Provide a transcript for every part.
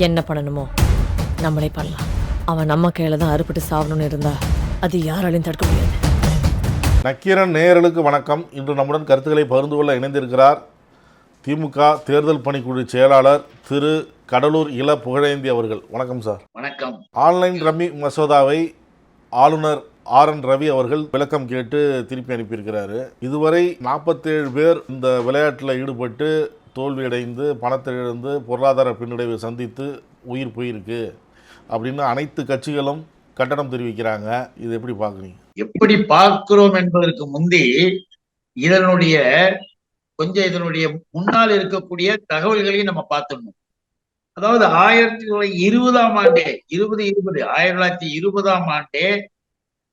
என்ன பண்ணணுமோ நம்மளே பண்ணலாம். அவன் நம்ம கையில தான் அறுபட்டு சாவணும்னு இருந்தா அது யாராலையும் தடுக்க முடியாது. நக்கீரன் நேயர்களுக்கு வணக்கம். இன்று நம்முடன் கருத்துக்களை பகிர்ந்து கொள்ள இணைந்திருக்கிறார் திமுக தேர்தல் பணிக்குழு செயலாளர் திரு கடலூர் இள புகழேந்தி அவர்கள். வணக்கம் சார். வணக்கம். ஆன்லைன் ரம்மி மசோதாவை ஆளுநர் RN ரவி அவர்கள் விளக்கம் கேட்டு திருப்பி அனுப்பியிருக்கிறாரு. இதுவரை 47 பேர் இந்த விளையாட்டில் ஈடுபட்டு தோல்வியடைந்து பணத்தை இழந்து பொருளாதார பின்னடைவை சந்தித்து உயிர் போயிருக்கு அப்படின்னு அனைத்து கட்சிகளும் கண்டனம் தெரிவிக்கிறாங்க. இது எப்படி பார்க்குறீங்க? எப்படி பார்க்கிறோம் என்பதற்கு முந்தி இதனுடைய முன்னால் இருக்கக்கூடிய தகவல்களையும் நம்ம பார்த்துடணும். அதாவது 1920 ஆண்டே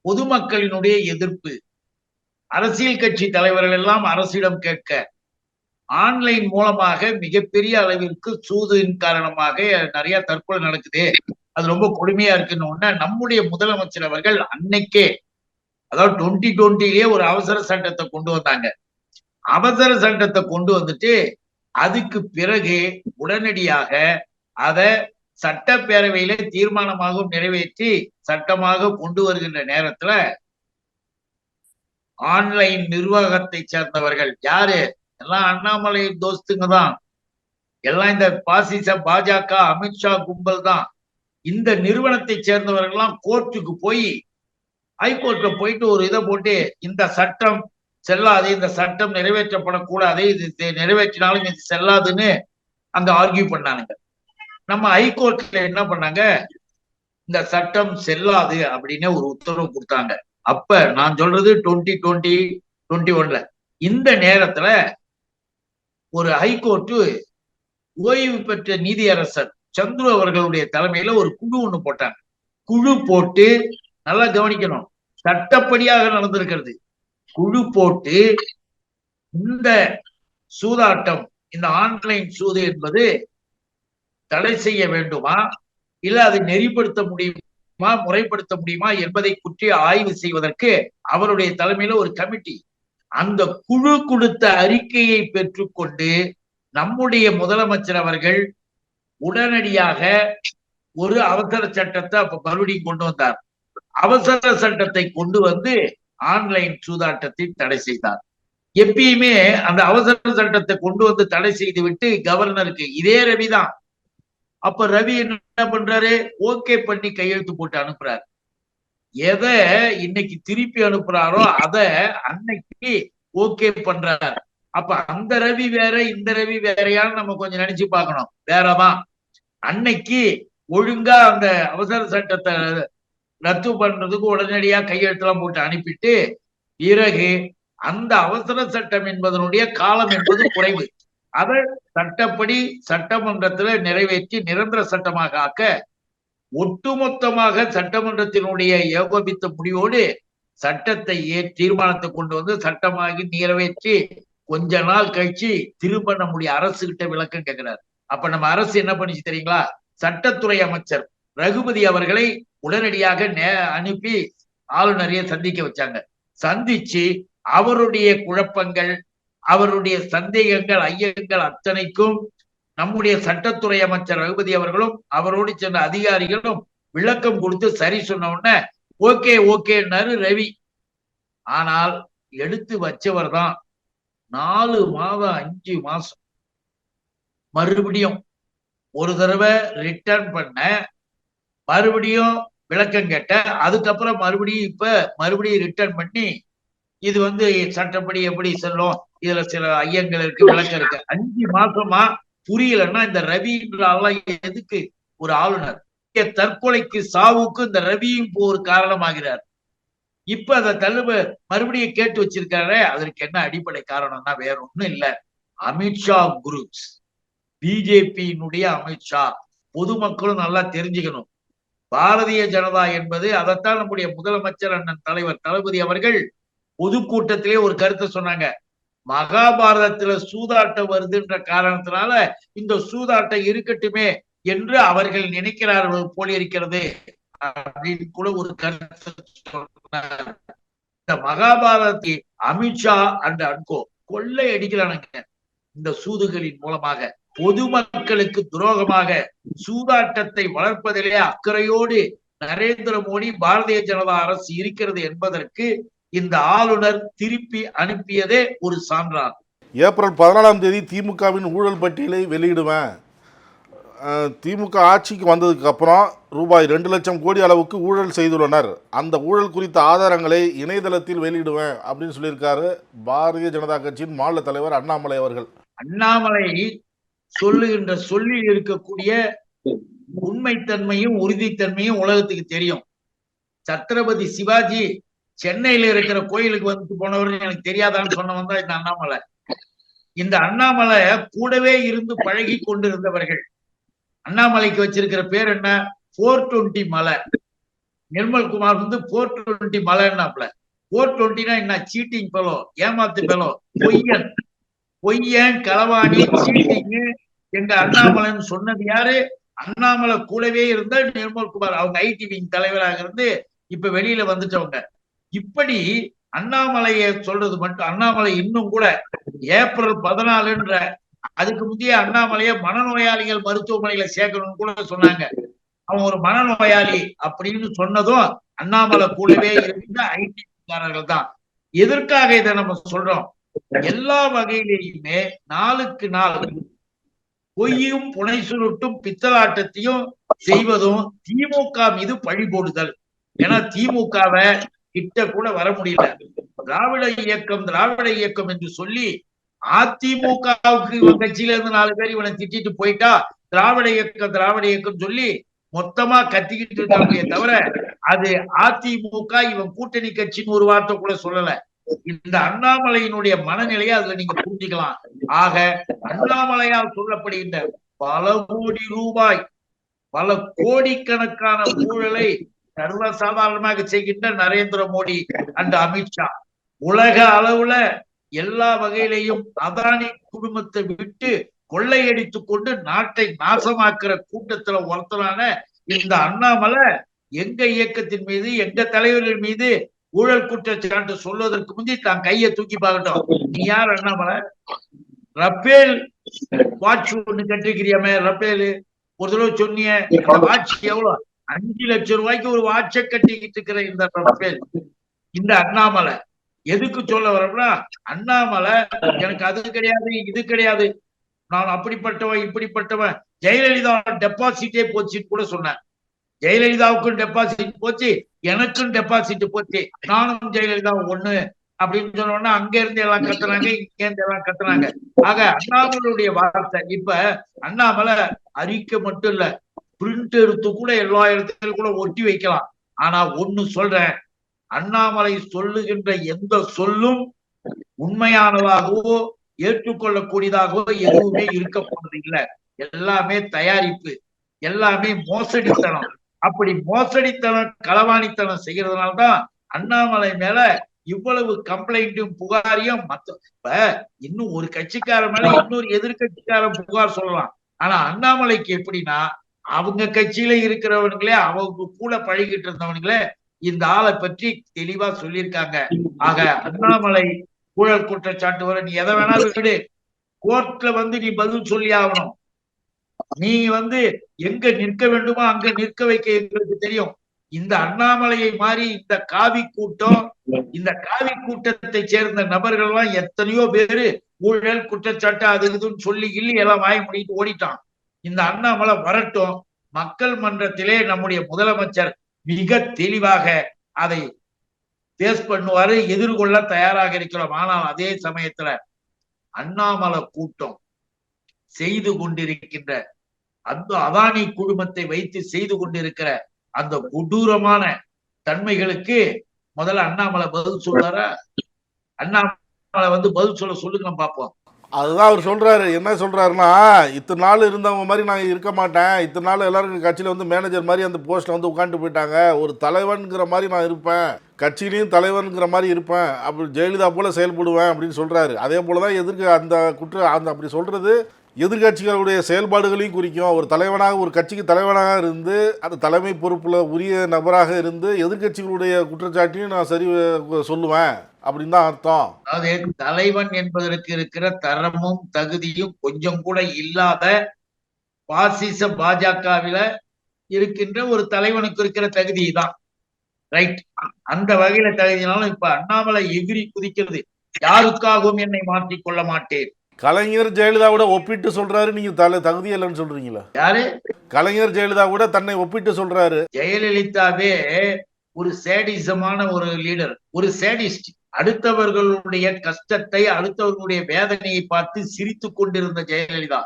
பொதுமக்களினுடைய எதிர்ப்பு, அரசியல் கட்சி தலைவர்கள் எல்லாம் அரசிடம் கேட்க, ஆன்லைன் மூலமாக மிகப்பெரிய அளவிற்கு சூதின் காரணமாக நிறைய தற்கொலை நடக்குது, அது ரொம்ப கொடுமையா இருக்குன்னு நம்முடைய முதலமைச்சர் அவர்கள் அன்னைக்கே, அதாவது 2020 ஒரு அவசர சட்டத்தை கொண்டு வந்தாங்க. அவசர சட்டத்தை கொண்டு வந்துட்டு அதுக்கு பிறகு உடனடியாக அதை சட்டப்பேரவையில தீர்மானமாக நிறைவேற்றி சட்டமாக கொண்டு வருகின்ற நேரத்துல ஆன்லைன் நிர்வாகத்தை சேர்ந்தவர்கள் யாரு? எல்லாம் அண்ணாமலை தோஸ்துங்க தான், எல்லாம் இந்த பாசிச பாஜக அமித்ஷா கும்பல் தான். இந்த நிறுவனத்தை சேர்ந்தவர்கள்லாம் கோர்ட்டுக்கு போய் ஹைகோர்ட்ல போயிட்டு ஒரு இதை போட்டு இந்த சட்டம் செல்லாது, இந்த சட்டம் நிறைவேற்றப்படக்கூடாது, இது நிறைவேற்றினாலும் இது செல்லாதுன்னு அங்க ஆர்கியூ பண்ணானுங்க. நம்ம ஹைகோர்ட்ல என்ன பண்ணாங்க, இந்த சட்டம் செல்லாது அப்படின்னு ஒரு உத்தரவு கொடுத்தாங்க. அப்ப நான் சொல்றது 2021 இந்த நேரத்துல ஒரு ஹைகோர்ட்டு ஓய்வு பெற்ற நீதியரசர் சந்துரு அவர்களுடைய தலைமையில ஒரு குழு ஒண்ணு போட்டாங்க. குழு போட்டு, நல்லா கவனிக்கணும், சட்டப்படியாக நடந்திருக்கிறது. குழு போட்டு இந்த சூதாட்டம், இந்த ஆன்லைன் சூது என்பது தடை செய்ய வேண்டுமா, இல்ல அதை நெறிப்படுத்த முடியுமா, முறைப்படுத்த முடியுமா என்பதை பற்றி ஆய்வு செய்வதற்கு அவருடைய தலைமையில ஒரு கமிட்டி. அந்த குழு கொடுத்த அறிக்கையை பெற்றுக்கொண்டு நம்முடைய முதலமைச்சர் அவர்கள் உடனடியாக ஒரு அவசர சட்டத்தை அப்ப மறுபடியும் கொண்டு வந்தார். அவசர சட்டத்தை கொண்டு வந்து ஆன்லைன் சூதாட்டத்தை தடை செய்தார். எப்பயுமே அந்த அவசர சட்டத்தை கொண்டு வந்து தடை செய்து விட்டு கவர்னருக்கு, இதே ரவி தான், அப்ப ரவி என்ன பண்றாரு, ஓகே பண்ணி கையெழுத்து போட்டு அனுப்புறாரு. எதை இன்னைக்கு திருப்பி அனுப்புறாரோ அத அன்னைக்கு ஓகே பண்றாரு. அப்ப அந்த ரவி வேற இந்த ரவி வேறையான்னு நம்ம கொஞ்சம் நினைச்சு பார்க்கணும். வேறதான். அன்னைக்கு ஒழுங்கா அந்த அவசர சட்டத்தை ரத்து பண்றதுக்கு உடனடியா கையெழுத்தெல்லாம் போட்டு அனுப்பிட்டு, பிறகு அந்த அவசர சட்டம் என்பதனுடைய காலம் என்பது குறைவு, அதை சட்டப்படி சட்டமன்றத்துல நிறைவேற்றி நிரந்தர சட்டமாக ஆக்க, ஒட்டுமொத்தமாக சட்டமன்றத்தினுடைய ஏகோபித்த முடிவோடு சட்டத்தை தீர்மானத்தை கொண்டு வந்து சட்டமாகி நிறைவேற்றி கொஞ்ச நாள் கழிச்சு திரும்ப நம்முடைய அரசு கிட்ட விளக்கம் கேட்கிறார். அப்ப நம்ம அரசு என்ன பண்ணிச்சு தெரியுங்களா, சட்டத்துறை அமைச்சர் ரகுபதி அவர்களை உடனடியாக அனுப்பி ஆளுநரையே சந்திக்க வச்சாங்க. சந்திச்சு அவருடைய குழப்பங்கள், அவருடைய சந்தேகங்கள், ஐயங்கள் அத்தனைக்கும் நம்முடைய சட்டத்துறை அமைச்சர் ரகுபதி அவர்களும் அவரோடு சென்ற அதிகாரிகளும் விளக்கம் கொடுத்து சரி சொன்ன உடனே ஓகே ஓகேன்னாரு ரவி. ஆனால் எடுத்து வச்சவர் தான் 4 மாதம் 5 மாசம் மறுபடியும் ஒரு தடவை ரிட்டர்ன் பண்ண, மறுபடியும் விளக்கம் கேட்ட, அதுக்கப்புறம் மறுபடியும் ரிட்டர்ன் பண்ணி இது சட்டப்படி எப்படி செல்லும், இதுல சில ஐயங்கள் இருக்கு, விளக்கம் இருக்கு. 5 மாசமா புரியலன்னா இந்த ரவின்ற எதுக்கு ஒரு ஆளுநர்? தற்கொலைக்கு சாவுக்கு இந்த ரவியும் ஒரு காரணமாகிறார். இப்ப அதை மறுபடியும் கேட்டு வச்சிருக்காரு. அதற்கு என்ன அடிப்படை காரணம்னா வேற ஒண்ணும் இல்ல, அமித்ஷா குரூப்ஸ், பிஜேபியினுடைய அமித்ஷா. பொதுமக்களும் நல்லா தெரிஞ்சுக்கணும், பாரதிய ஜனதா என்பது, அதைத்தான் நம்முடைய முதலமைச்சர் அண்ணன் தலைவர் தளபதி அவர்கள் பொதுக்கூட்டத்திலே ஒரு கருத்தை சொன்னாங்க. மகாபாரதத்துல சூதாட்டம் வருதுன்ற காரணத்தினால இந்த சூதாட்டம் இருக்கட்டுமே என்று அவர்கள் நினைக்கிறார்கள் போல இருக்கிறது அப்படின்னு கூட ஒரு கருத்து சொன்னார். இந்த மகாபாரதத்தை அமித்ஷா அண்ட் அன்கோ கொள்ளை அடிக்கிறானுங்க இந்த சூதுகளின் மூலமாக. பொதுமக்களுக்கு துரோகமாக சூதாட்டத்தை வளர்ப்பதிலே அக்கறையோடு நரேந்திர மோடி பாரதிய ஜனதா அரசு இருக்கிறது என்பதற்கு இந்த ஆளுநர் திருப்பி அனுப்பியதே ஒரு சான்றாகும். ஏப்ரல் 14 திமுகவின் ஊழல் பட்டியலை வெளியிடுவேன். திமுக ஆட்சிக்கு வந்ததுக்கு அப்புறம் ரூபாய் 2 லட்சம் கோடி அளவுக்கு ஊழல் செய்துள்ளனர். அந்த ஊழல் குறித்த ஆதாரங்களை இணையதளத்தில் வெளியிடுவேன் அப்படின்னு சொல்லியிருக்காரு பாரதிய ஜனதா கட்சியின் மாநில தலைவர் அண்ணாமலை அவர்கள். அண்ணாமலை சொல்லுகின்ற சொல்லில் இருக்கக்கூடிய உண்மைத்தன்மையும் உறுதித்தன்மையும் உலகத்துக்கு தெரியும். சத்ரபதி சிவாஜி சென்னையில இருக்கிற கோயிலுக்கு வந்து போனவர் எனக்கு தெரியாதான்னு சொன்னவன் தான் இந்த அண்ணாமலை. இந்த அண்ணாமலை கூடவே இருந்து பழகி கொண்டிருந்தவர்கள். அண்ணாமலைக்கு வச்சிருக்கிற பேர் என்ன? 420 மலை. நிர்மல்குமார் வந்து 420 மலைன்னாப்ல. 420னா என்ன? சீட்டிங் பெலோ, ஏமாத்து பெலோ, பொய்யன், களவாணி, சீட்டிங். எங்க அண்ணாமலைன்னு சொன்னது யாரு? அண்ணாமலை கூடவே இருந்த நிர்மல்குமார். அவங்க ஐடி விங் தலைவராக இருந்து இப்ப வெளியில வந்துட்டவங்க. இப்படி அண்ணாமலையை சொல்றது மட்டும், அண்ணாமலை இன்னும் கூட ஏப்ரல் 14ன்ற அதுக்கு முந்தைய அண்ணாமலையை மனநோயாளிகள் மருத்துவமனையில சேர்க்கணும்னு கூட சொன்னாங்க. அவன் ஒரு மனநோயாளி அப்படின்னு சொன்னதும் அண்ணாமலை கூடவே இருந்த ஐடிக்காரர்கள் தான். எதற்காக இதை நம்ம சொல்றோம்? எல்லா வகையிலேயுமே நாளுக்கு நாள் பொய்யும் புனை சுருட்டும் பித்தலாட்டத்தையும் செய்வதும் திமுக மீது பழி போடுதல். ஏன்னா திமுகவை கிட்ட கூட வர முடியல. திராவிட இயக்கம் என்று சொல்லி அதிமுகவுக்கு இவன் கட்சியில இருந்து 4 பேர் இவனை திட்டிட்டு போயிட்டா திராவிட இயக்கம் சொல்லி மொத்தமா கத்திக்கிட்டு இருக்காங்க. தவிர அது அதிமுக இவன் கூட்டணி கட்சின்னு ஒரு வார்த்தை கூட சொல்லல. இந்த அண்ணாமலையினுடைய மனநிலையை அதுல நீங்க புரிஞ்சுக்கலாம். ஆக அண்ணாமலையால் சொல்லப்படுகின்ற பல கோடி ரூபாய், பல கோடிக்கணக்கான ஊழலை சர்வசாதாரணமாக செய்கின்ற நரேந்திர மோடி அண்ட் அமித்ஷா உலக அளவுல எல்லா வகையிலையும் அதானி குடும்பத்தை விட்டு கொள்ளையடித்துக் கொண்டு நாட்டை நாசமாக்குற கூட்டத்துல ஒருத்தரான இந்த அண்ணாமலை எங்க இயக்கத்தின் மீது, எங்க தலைவர்கள் மீது ஊழல் குற்றச்சாட்டு சொல்வதற்கு முந்தி தான் கையை தூக்கி பார்க்கட்டும். நீ யார் அண்ணாமலை? ரபேல் வாட்ச் ஒண்ணு கட்டிருக்கிறியாமே, ரபேல் ஒரு தடவை சொன்னிய வாட்ச் எவ்வளவு? 5 லட்சம் ரூபாய்க்கு ஒரு வாட்சை கட்டிக்கிட்டு இருக்கிற இந்த ரபேல், இந்த அண்ணாமலை எதுக்கு சொல்ல வரோம்னா, அண்ணாமலை எனக்கு அது கிடையாது இது கிடையாது, நான் அப்படிப்பட்டவன் இப்படிப்பட்டவன், ஜெயலலிதா டெபாசிட்டே போச்சுன்னு கூட சொன்னேன். ஜெயலலிதாவுக்கும் டெபாசிட் போச்சு, எனக்கும் டெபாசிட் போச்சு, நானும் ஜெயலலிதா ஒண்ணு அப்படின்னு சொன்னோம்னா அங்க இருந்து எல்லாம் கத்துனாங்க, இங்க இருந்து எல்லாம் கத்துனாங்க. ஆக அண்ணாமலையுடைய வார்த்தை இப்ப அண்ணாமலை அறிக்கை மட்டும் இல்ல, பிரிண்ட் எடுத்து கூட எல்லா இடத்துலையும் கூட ஒட்டி வைக்கலாம். ஆனா ஒண்ணு சொல்றேன், அண்ணாமலை சொல்லுகின்ற எந்த சொல்லும் உண்மையானதாகவோ ஏற்றுக்கொள்ளக்கூடியதாகவோ எதுவுமே இருக்க போறது இல்லை. எல்லாமே தயாரிப்பு, எல்லாமே மோசடித்தனம். அப்படி மோசடித்தனம் களவாணித்தனம் செய்யறதுனால்தான் அண்ணாமலை மேல இவ்வளவு கம்ப்ளைண்ட்டும் புகாரையும் இப்ப இன்னும் ஒரு கட்சிக்கார மேல இன்னொரு எதிர்கட்சிக்காரன் புகார் சொல்லலாம். ஆனா அண்ணாமலைக்கு எப்படின்னா, அவங்க கட்சியில இருக்கிறவனுங்களே, அவங்க கூட பழகிட்டு இருந்தவனுங்களே இந்த ஆளை பற்றி தெளிவா சொல்லியிருக்காங்க. ஆக அண்ணாமலை ஊழல் குற்றச்சாட்டு வர நீ எதை வேணாலும் விடு, கோர்ட்ல வந்து நீ பதில் சொல்லி ஆகணும். நீ வந்து எங்க நிற்க வேண்டுமோ அங்க நிற்க வைக்க எங்களுக்கு தெரியும். இந்த அண்ணாமலையை மாறி இந்த காவி கூட்டம், இந்த காவி கூட்டத்தை சேர்ந்த நபர்கள் எல்லாம் எத்தனையோ பேரு ஊழல் குற்றச்சாட்டு அது இதுன்னு சொல்லி கிள்ளி எல்லாம் வாய முடிட்டு ஓடிட்டான். இந்த அண்ணாமலை வரட்டும், மக்கள் மன்றத்திலே நம்முடைய முதலமைச்சர் மிக தெளிவாக அதை பேஸ் பண்ணுவாரு, எதிர்கொள்ள தயாராக இருக்கிறோம். ஆனால் அதே சமயத்துல அண்ணாமலை கூட்டம் செய்து கொண்டிருக்கின்ற அந்த அதானி குடும்பத்தை வைத்து செய்து கொண்டிருக்கிற அந்த கொடூரமான தன்மைகளுக்கு முதல்ல அண்ணாமலை பதில் சொல்றாரா? அண்ணாமலை வந்து பதில் சொல்லுங்க பாப்போம். அதுதான் அவர் சொல்றாரு. என்ன சொல்றாருன்னா, இத்தனை நாள் இருந்தவங்க மாதிரி நான் இருக்க மாட்டேன், இத்தனை நாள் எல்லாருக்கும் கட்சியில வந்து மேனேஜர் மாதிரி அந்த போஸ்ட்ல வந்து உட்காந்துட்டு போயிட்டாங்க, ஒரு தலைவன்கிற மாதிரி நான் இருப்பேன், கட்சியிலையும் தலைவன்கிற மாதிரி இருப்பேன், அப்படி ஜெயலலிதா போல செயல்படுவேன் அப்படின்னு சொல்றாரு. அதே போலதான் எதிர்க்க அந்த அப்படி சொல்றது எதிர்கட்சிகளுடைய செயல்பாடுகளையும் குறிக்கும். ஒரு தலைவனாக, ஒரு கட்சிக்கு தலைவனாக இருந்து அந்த தலைமை பொறுப்புல உரிய நபராக இருந்து எதிர்கட்சிகளுடைய குற்றச்சாட்டையும் நான் சரி சொல்லுவேன். அப்படின்னு தான் அர்த்தம். அதாவது தலைவன் என்பதற்கு இருக்கிற தரமும் தகுதியும் கொஞ்சம் கூட இல்லாத பாசிச பாஜகவில இருக்கின்ற ஒரு தலைவனுக்கு இருக்கிற தகுதி தான். ரைட். அந்த வகையில தகுதினாலும் இப்ப அண்ணாமலை எகிரி குதிக்கிறது, யாருக்காகவும் என்னை மாற்றிக் கொள்ள மாட்டேன். கலைஞர் ஜெயலலிதாவோட ஒப்பிட்டு சொல்றாரு, நீங்க தகுதி இல்லைன்னு சொல்றீங்களா? யாரு? கலைஞர் ஜெயலலிதா கூட தன்னை ஒப்பிட்டு சொல்றாரு. ஜெயலலிதாவே ஒரு சேடிசமான ஒரு லீடர், ஒரு சேடிஸ்ட். அடுத்தவர்களுடைய கஷ்டத்தை, அடுத்தவர்களுடைய வேதனையை பார்த்து சிரித்து கொண்டிருந்த ஜெயலலிதா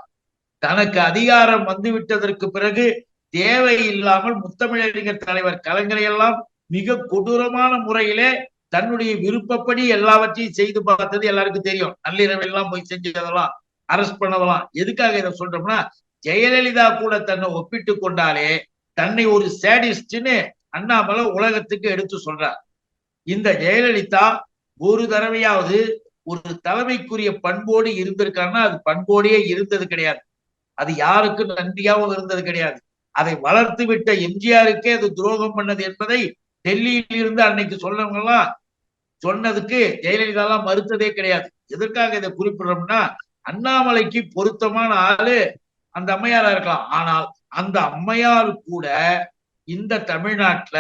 தனக்கு அதிகாரம் வந்து விட்டதற்கு பிறகு தேவையில்லாமல் முத்தமிழறிஞர் தலைவர் கலைஞரை எல்லாம் மிக கொடூரமான முறையிலே தன்னுடைய விருப்பப்படி எல்லாவற்றையும் செய்து பார்த்தது எல்லாருக்கும் தெரியும். நள்ளிரவெல்லாம் போய் செஞ்சதெல்லாம், அரெஸ்ட் பண்ணதெல்லாம். எதுக்காக இதை சொல்றோம்னா, ஜெயலலிதா கூட தன்னை ஒப்பிட்டு கொண்டாலே தன்னை ஒரு சேடிஸ்ட்னு அண்ணாமலை உலகத்துக்கு எடுத்து சொல்றார். இந்த ஜெயலலிதா ஒரு தடவையாவது ஒரு தலைமைக்குரிய பண்போடு இருந்திருக்காருன்னா அது பண்போடையே இருந்தது கிடையாது. அது யாருக்கும் நன்றியாகவும் இருந்தது கிடையாது. அதை வளர்த்து விட்ட எம்ஜிஆருக்கே அது துரோகம் பண்ணது என்பதை டெல்லியில் இருந்து அன்னைக்கு சொன்னவங்க எல்லாம் சொன்னதுக்கு ஜெயலலிதா எல்லாம் மறுத்ததே கிடையாது. எதற்காக இதை குறிப்பிடுறோம்னா, அண்ணாமலைக்கு பொருத்தமான ஆளு அந்த அம்மையாரா இருக்கலாம். ஆனால் அந்த அம்மையார் கூட இந்த தமிழ்நாட்டுல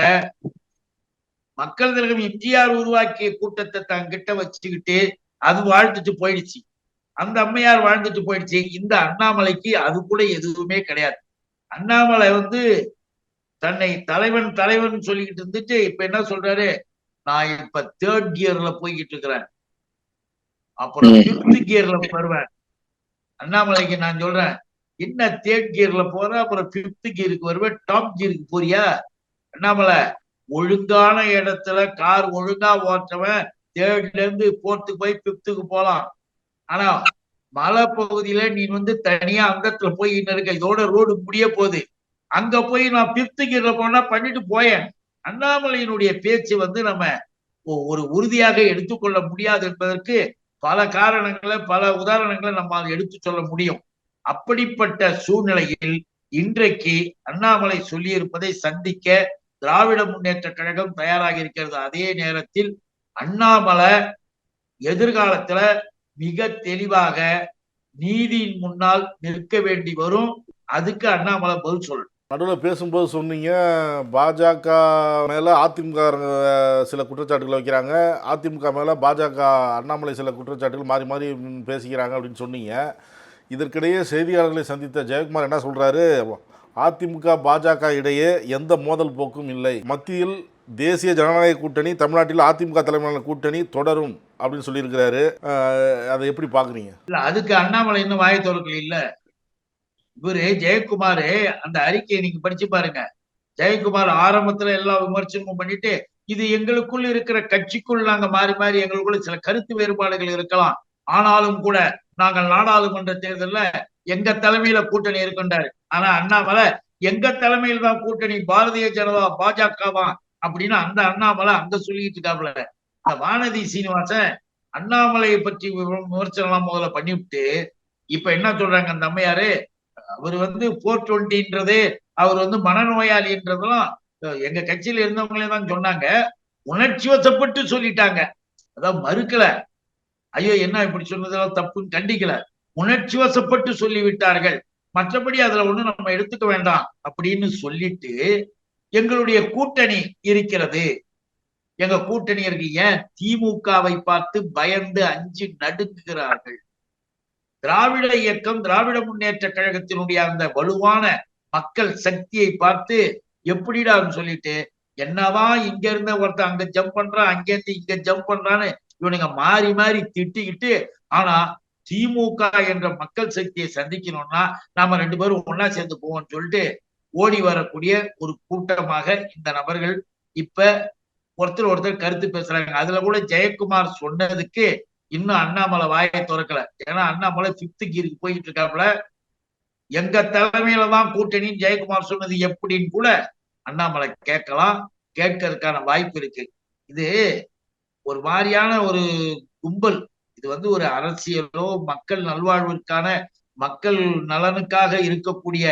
மக்கள் திலகம் எம்ஜிஆர் உருவாக்கிய கூட்டத்தை தங்கிட்ட வச்சுக்கிட்டு அது வாழ்ந்துட்டு போயிடுச்சு. அந்த அம்மையார் வாழ்ந்துட்டு போயிடுச்சு. இந்த அண்ணாமலைக்கு அது கூட எதுவுமே கிடையாது. அண்ணாமலை தன்னை தலைவன் தலைவன் சொல்லிக்கிட்டு இருந்துட்டு இப்ப என்ன சொல்றாரு, நான் இப்ப 3rd கியர்ல போய்கிட்டு இருக்கிறேன், அப்புறம் 5th கியர்ல வருவேன். அண்ணாமலைக்கு நான் சொல்றேன், என்ன 3rd கியர்ல போற, அப்புறம் 5th கியருக்கு வருவேன், டாப் கியருக்கு போறியா? அண்ணாமலை, ஒழுங்கான இடத்துல கார் ஒழுங்கா ஓட்டுறவன் 3rdல இருந்து 4th போய் 5th போலாம். ஆனா மலை பகுதியில நீ தனியா அங்கத்துல போய் இருக்க, இதோட ரோடு முடிய போகுது, அங்க போய் நான் 5th கியர்ல போனா பண்ணிட்டு போயேன். அண்ணாமலையினுடைய பேச்சு நம்ம ஒரு உறுதியாக எடுத்துக்கொள்ள முடியாது என்பதற்கு பல காரணங்களை, பல உதாரணங்களை நம்மால் எடுத்து சொல்ல முடியும். அப்படிப்பட்ட சூழ்நிலையில் இன்றைக்கு அண்ணாமலை சொல்லியிருப்பதை சந்திக்க திராவிட முன்னேற்ற கழகம் தயாராக இருக்கிறது. அதே நேரத்தில் அண்ணாமலை எதிர்காலத்துல மிக தெளிவாக நீதியின் முன்னால் நிற்க வேண்டி வரும். அதுக்கு அண்ணாமலை பதில் சொல்லணும். நடுவில் பேசும்போது சொன்னீங்க, பாஜக மேலே அதிமுக சில குற்றச்சாட்டுகளை வைக்கிறாங்க, அதிமுக மேலே பாஜக அண்ணாமலை சில குற்றச்சாட்டுகள் மாறி மாறி பேசிக்கிறாங்க அப்படின்னு சொன்னீங்க. இதற்கிடையே செய்தியாளர்களை சந்தித்த ஜெயக்குமார் என்ன சொல்கிறாரு, அதிமுக பாஜக இடையே எந்த மோதல் போக்கும் இல்லை, மத்தியில் தேசிய ஜனநாயக கூட்டணி, தமிழ்நாட்டில் அதிமுக தலைமையிலான கூட்டணி தொடரும் அப்படின்னு சொல்லியிருக்கிறாரு. அதை எப்படி பார்க்குறீங்க? இல்லை, அதுக்கு அண்ணாமலை இன்னும் வாயை திறக்கல. இல்லை, இவரு ஜெயக்குமாரு அந்த அறிக்கையை நீங்க படிச்சு பாருங்க. ஜெயக்குமார் ஆரம்பத்துல எல்லா விமர்சனமும் பண்ணிட்டு, இது எங்களுக்குள்ள இருக்கிற கட்சிக்குள் நாங்க மாறி மாறி எங்களுக்குள்ள சில கருத்து வேறுபாடுகள் இருக்கலாம், ஆனாலும் கூட நாங்கள் நாடாளுமன்ற தேர்தல்ல எங்க தலைமையில கூட்டணி இருக்கின்றாரு. ஆனா அண்ணாமலை எங்க தலைமையில் தான் கூட்டணி, பாரதிய ஜனதா பாஜக தான் அப்படின்னு அந்த அண்ணாமலை அங்க சொல்லிட்டு இருக்காப்புல. இந்த வானதி சீனிவாசன் அண்ணாமலையை பற்றி விமர்சனம் முதல்ல பண்ணிவிட்டு இப்ப என்ன சொல்றாங்க அந்த அம்மையாரு, அவர் 420 அவர் மனநோயாளின்றதெல்லாம் எங்க கட்சியில இருந்தவங்களே தான் சொன்னாங்க. உணர்ச்சி வசப்பட்டு சொல்லிட்டாங்க, அதான் மறுக்கல. ஐயோ என்ன இப்படி சொன்னதெல்லாம் தப்புன்னு கண்டிக்கல, உணர்ச்சி வசப்பட்டு சொல்லிவிட்டார்கள், மற்றபடி அதுல ஒண்ணு நம்ம எடுத்துக்க வேண்டாம் அப்படின்னு சொல்லிட்டு எங்களுடைய கூட்டணி இருக்கிறது, எங்க கூட்டணி இருக்கு. ஏன் திமுகவை பார்த்து பயந்து அஞ்சு நடுங்குகிறார்கள். திராவிட இயக்கம், திராவிட முன்னேற்ற கழகத்தினுடைய அந்த வலுவான மக்கள் சக்தியை பார்த்து எப்படிடான்னு சொல்லிட்டு என்னதான் இங்க இருந்த ஒருத்தர் அங்க ஜம்ப் பண்றான், அங்க இருந்து இங்க ஜம்ப் பண்றான்னு இவனுங்க மாறி மாறி திட்டிக்கிட்டு, ஆனா திமுக என்ற மக்கள் சக்தியை சந்திக்கணும்னா நாம 2 பேரும் ஒன்னா சேர்ந்து போவோம்னு சொல்லிட்டு ஓடி வரக்கூடிய ஒரு கூட்டமாக இந்த நபர்கள் இப்ப ஒருத்தர் ஒருத்தர் கருத்து பேசுறாங்க. அதுல கூட ஜெயக்குமார் சொன்னதுக்கு இன்னும் அண்ணாமலை வாயை திறக்கல. ஏன்னா அண்ணாமலை 5th கியருக்கு போயிட்டு இருக்காப்புல. எங்க தலைமையில தான் கூட்டணின்னு ஜெயக்குமார் சொன்னது எப்படின்னு கூட அண்ணாமலை கேட்கலாம், கேட்கறதுக்கான வாய்ப்பு இருக்கு. இது ஒரு மாதிரியான ஒரு கும்பல். இது ஒரு அரசியலோ மக்கள் நல்வாழ்விற்கான, மக்கள் நலனுக்காக இருக்கக்கூடிய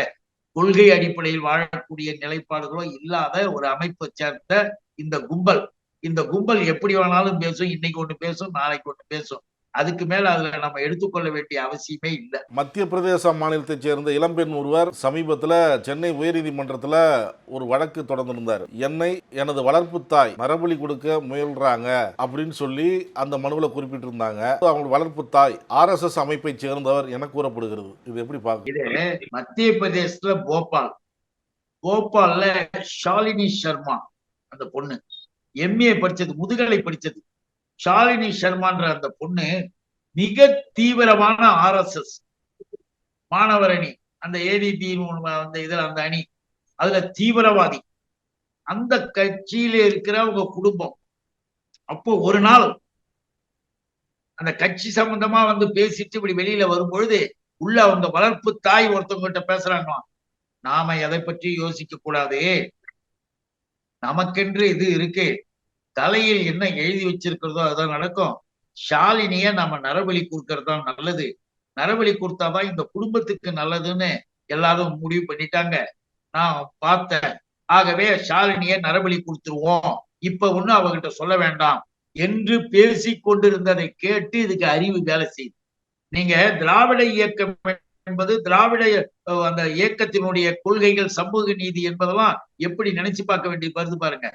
கொள்கை அடிப்படையில் வாழக்கூடிய நிலைப்பாடுகளோ இல்லாத ஒரு அமைப்பை சேர்ந்த இந்த கும்பல் இந்த கும்பல் எப்படி வேணாலும் பேசும், இன்னைக்கு ஒண்ணு பேசும், நாளைக்கு ஒண்ணு பேசும். அதுக்கு மேல அதுல நம்ம எடுத்துக்கொள்ள வேண்டிய அவசியமே இல்லை. மத்திய பிரதேச மாநிலத்தைச் சேர்ந்த இளம்பெண் ஒருவர் சமீபத்தில் சென்னை உயர்நீதிமன்றத்தில் ஒரு வழக்கு தொடர்ந்திருந்தார். என்னை எனது வளர்ப்பு தாய் நரபலி கொடுக்க முயல்றாங்க அப்படின்னு சொல்லி அந்த மனுவில் குறிப்பிட்டிருந்தாங்க. அவங்க வளர்ப்பு தாய் RSS அமைப்பை சேர்ந்தவர் என கூறப்படுகிறது. இது எப்படி பார்க்க? இது மத்திய பிரதேசத்துல போபால்ல ஷாலினி சர்மா அந்த பொண்ணு MA படிச்சது, முதுகலை படிச்சது. ஷாலினி சர்மான்ற அந்த பொண்ணு மிக தீவிரமான RSS மாணவர் அணி, அந்த AVP அந்த இதுல அந்த அணி, அதுல தீவிரவாதி. அந்த கட்சியில இருக்கிற உங்க குடும்பம் அப்போ ஒரு நாள் அந்த கட்சி சம்பந்தமா வந்து பேசிட்டு இப்படி வெளியில வரும்பொழுது உள்ள அவங்க வளர்ப்பு தாய் ஒருத்தவங்க கிட்ட பேசுறாங்களாம், நாம எதை பற்றி யோசிக்க கூடாது, நமக்கென்று இது இருக்கு, தலையில் என்ன எழுதி வச்சிருக்கிறதோ அதுதான் நடக்கும், ஷாலினிய நம்ம நரபலி கொடுக்கறது தான் நல்லது, நரபலி கொடுத்தாதான் இந்த குடும்பத்துக்கு நல்லதுன்னு எல்லாரும் முடிவு பண்ணிட்டாங்க. நான் பார்த்தேன், ஆகவே ஷாலினிய நரபலி கொடுத்துருவோம், இப்ப ஒண்ணு அவகிட்ட சொல்ல வேண்டாம் என்று பேசி கொண்டிருந்ததை கேட்டு இதுக்கு அறிவு வேலை செய்யுது. நீங்க திராவிட இயக்கம் என்பது திராவிட அந்த இயக்கத்தினுடைய கொள்கைகள், சமூக நீதி என்பதெல்லாம் எப்படி நினைச்சு பார்க்க வேண்டியது வருது பாருங்க.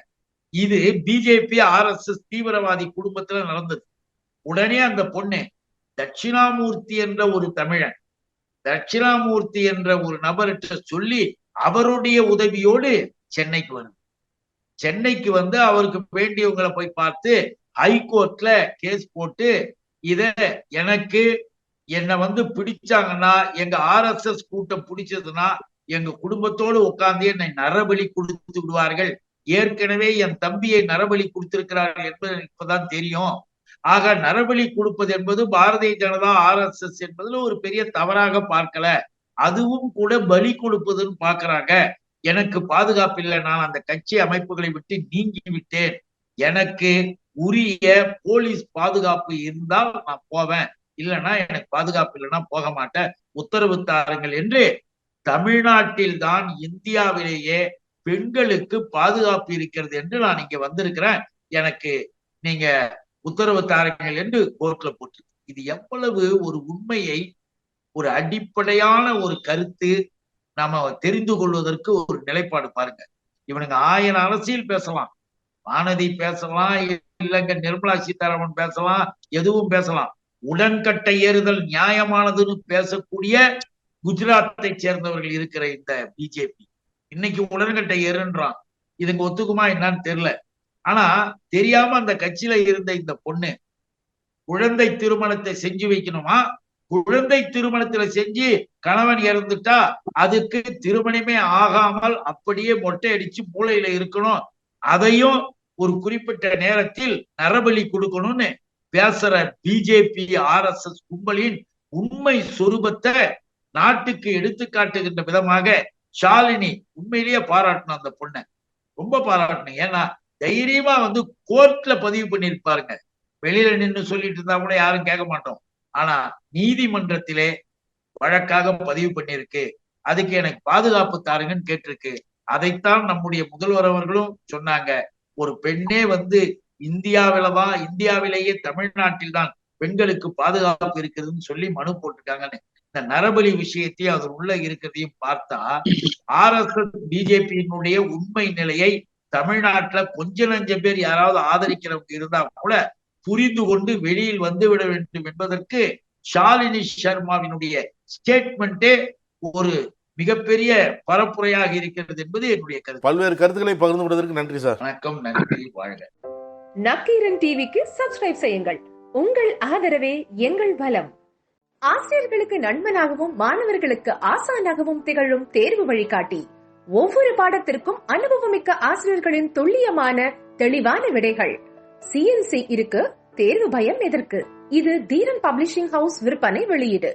இது BJP RSS தீவிரவாதி குடும்பத்துல நடந்தது. உடனே அந்த பொண்ணு தட்சிணாமூர்த்தி என்ற ஒரு தமிழன், தட்சிணாமூர்த்தி என்ற ஒரு நபர்கிட்ட சொல்லி அவருடைய உதவியோடு சென்னைக்கு வருது. சென்னைக்கு வந்து அவருக்கு வேண்டியவங்களை போய் பார்த்து ஹைகோர்ட்ல கேஸ் போட்டு, இத எனக்கு என்னை வந்து பிடிச்சாங்கன்னா, எங்க RSS கூட்டம் பிடிச்சதுன்னா எங்க குடும்பத்தோடு உட்கார்ந்து என்னை நரபலி கொடுத்து விடுவார்கள், ஏற்கனவே என் தம்பியை நரபலி கொடுத்திருக்கிறார்கள் என்பது இப்பதான் தெரியும், ஆக நரபலி கொடுப்பது என்பது பாரதிய ஜனதா RSS என்பதுல ஒரு பெரிய தவறாக பார்க்கல, அதுவும் கூட பலி கொடுப்பதுன்னு பாக்குறாங்க, எனக்கு பாதுகாப்பு இல்லை, நான் அந்த கட்சி அமைப்புகளை விட்டு நீங்கி விட்டேன், எனக்கு உரிய போலீஸ் பாதுகாப்பு இருந்தால் நான் போவேன், இல்லைன்னா எனக்கு பாதுகாப்பு இல்லைன்னா போக மாட்டேன், உத்தரவு தாருங்கள் என்று தமிழ்நாட்டில் தான் இந்தியாவிலேயே பெண்களுக்கு பாதுகாப்பு இருக்கிறது என்று நான் இங்க வந்திருக்கிறேன், எனக்கு நீங்க உத்தரவு தாருங்கள் என்று கோர்ட்ல போட்டு. இது எவ்வளவு ஒரு உண்மையை, ஒரு அடிப்படையான ஒரு கருத்து நாம தெரிந்து கொள்வதற்கு ஒரு நிலைப்பாடு பாருங்க. இவனுங்க 1000 அரசியல் பேசலாம், வானதி பேசலாம், இல்லைங்க நிர்மலா சீதாராமன் பேசலாம், எதுவும் பேசலாம், உடன்கட்டை ஏறுதல் நியாயமானதுன்னு பேசக்கூடிய குஜராத்தை சேர்ந்தவர்கள் இருக்கிற இந்த BJP இன்னைக்கு உடன்கட்டை ஏறுன்றான். இதுக்கு ஒத்துக்குமா என்னன்னு தெரியல. ஆனா தெரியாம அந்த கட்சியில இருந்த இந்த பொண்ணு குழந்தை திருமணத்தை செஞ்சு வைக்கணுமா, குழந்தை திருமணத்துல செஞ்சு கணவன் இறந்துட்டா அதுக்கு திருமணமே ஆகாமல் அப்படியே மொட்டை அடிச்சு மூளையில இருக்கணும், அதையும் ஒரு குறிப்பிட்ட நேரத்தில் நரபலி கொடுக்கணும்னு பேசுற BJP RSS கும்பலின் உண்மை சொரூபத்தை நாட்டுக்கு எடுத்து காட்டுகின்ற விதமாக ஷாலினி உண்மையிலேயே பாராட்டணும். அந்த பொண்ணை ரொம்ப பாராட்டணும். ஏன்னா தைரியமா வந்து கோர்ட்ல பதிவு பண்ணிருப்பாருங்க. வெளியில நின்று சொல்லிட்டு இருந்தா கூட யாரும் கேட்க மாட்டோம். ஆனா நீதிமன்றத்திலே வழக்காக பதிவு பண்ணிருக்கு, அதுக்கு எனக்கு பாதுகாப்பு தாருங்கன்னு கேட்டிருக்கு. அதைத்தான் நம்முடைய முதல்வர் அவர்களும் சொன்னாங்க. ஒரு பெண்ணே வந்து இந்தியாவிலேயே தமிழ்நாட்டில் தான் பெண்களுக்கு பாதுகாப்பு இருக்குதுன்னு சொல்லி மனு போட்டிருக்காங்கன்னு. இந்த நரபலி விஷயத்தையும் அது உள்ள இருக்கிறதையும் பார்த்தா RSS BJP-யினுடைய உண்மை நிலையை தமிழ்நாட்டுல கொஞ்ச நஞ்ச பேர் யாராவது ஆதரிக்கிறவங்க இருந்தா கூட புரிந்து கொண்டு வெளியில் வந்து விட வேண்டும் என்பதற்கு ஷாலினி சர்மாவினுடைய ஸ்டேட்மெண்டே ஒரு மிகப்பெரிய பரப்புரையாக இருக்கிறது என்பது என்னுடைய கருத்து. பல்வேறு கருத்துக்களை பகிர்ந்து கொண்டதற்கு நன்றி சார். வணக்கம், நன்றி, வாழ்க. நக்கீரன் டிவிக்கு சப்ஸ்கிரைப் செய்யுங்கள். உங்கள் ஆதரவே எங்கள் பலம். ஆசிரியர்களுக்கு நண்பனாகவும் மாணவர்களுக்கு ஆசானாகவும் திகழும் தேர்வு வழிகாட்டி. ஒவ்வொரு பாடத்திற்கும் அனுபவமிக்க ஆசிரியர்களின் துல்லியமான தெளிவான விடைகள். CNC இருக்கு, தேர்வு பயம் எதற்கு? இது தீரன் பப்ளிஷிங் ஹவுஸ் விற்பனை வெளியீடு.